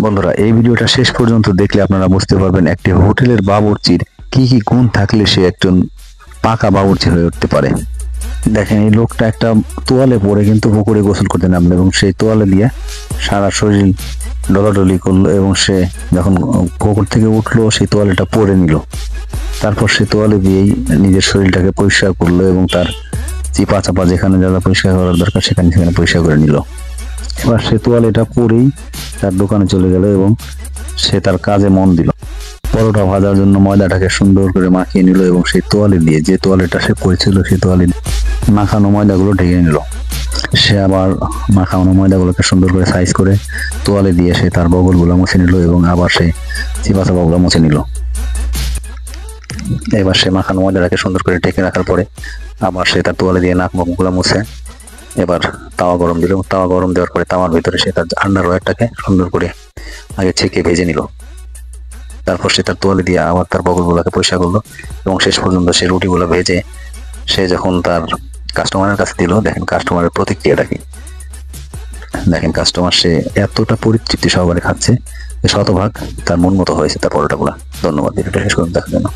বন্ধুরা, এই ভিডিওটা শেষ পর্যন্ত দেখলে আপনারা বুঝতে পারবেন একটি হোটেলের বাবুর্চির কি কি গুণ থাকলে সে একজন পাকা বাবুর্চি হয়ে উঠতে পারে। দেখেন, এই লোকটা একটা তোয়ালে পরে কিন্তু পুকুরে গোসল করতে নামলো এবং সেই তোয়ালে দিয়ে সারা শরীর ডলাডলি করলো এবং সে যখন পুকুর থেকে উঠলো সেই তোয়ালেটা পরে নিল। তারপর সে তোয়ালে দিয়েই নিজের শরীরটাকে পরিষ্কার করলো এবং তার চিপা চাপা যেখানে যা যা পরিষ্কার করার দরকার সেখানে সেখানে পরিষ্কার করে নিল। এবার সে তোয়ালেটা পরেই তার দোকানে চলে গেল এবং সে তার কাজে মন দিল। পরোটা ভাজার জন্য ময়দাটাকে সুন্দর করে মাখিয়ে নিল এবং সেই তোয়ালে দিয়ে, যে তোয়ালেটা সে পরেছিল সেই তোয়ালে মাখানো ময়দাগুলো ঢেকে নিল। সে আবার মাখানো ময়দাগুলোকে সুন্দর করে সাইজ করে তোয়ালে দিয়ে সে তার বগলগুলো মুছে নিল এবং আবার সে চিপা চাপাগুলো মুছে নিল। এবার সে মাখানো ময়দাটাকে সুন্দর করে ঢেকে রাখার পরে আবার সে তার তোয়ালে দিয়ে নাক মুখগুলো মুছে এবার তাওয়া গরম দিল। তাওয়া গরম দেওয়ার পরে তাওয়ার ভিতরে সে তার আন্ডার ওয়্যারটাকে সুন্দর করে আগে ছেঁকে ভেজে নিল। তারপর সে তার তোয়ালে দিয়ে আবার তার বগলগুলোকে পরিষ্কার করলো এবং শেষ পর্যন্ত সে রুটিগুলো ভেজে সে যখন তার কাস্টমারের কাছে দিল, দেখেন কাস্টমারের প্রতিক্রিয়াটা কি। দেখেন, কাস্টমার সে এতটা পরিতৃপ্তি সহকারে খাচ্ছে যে শতভাগ তার মন মতো হয়েছে তার পরোটাগুলো। ধন্যবাদ ভিডিওটা শেষ করুন দেখার জন্য।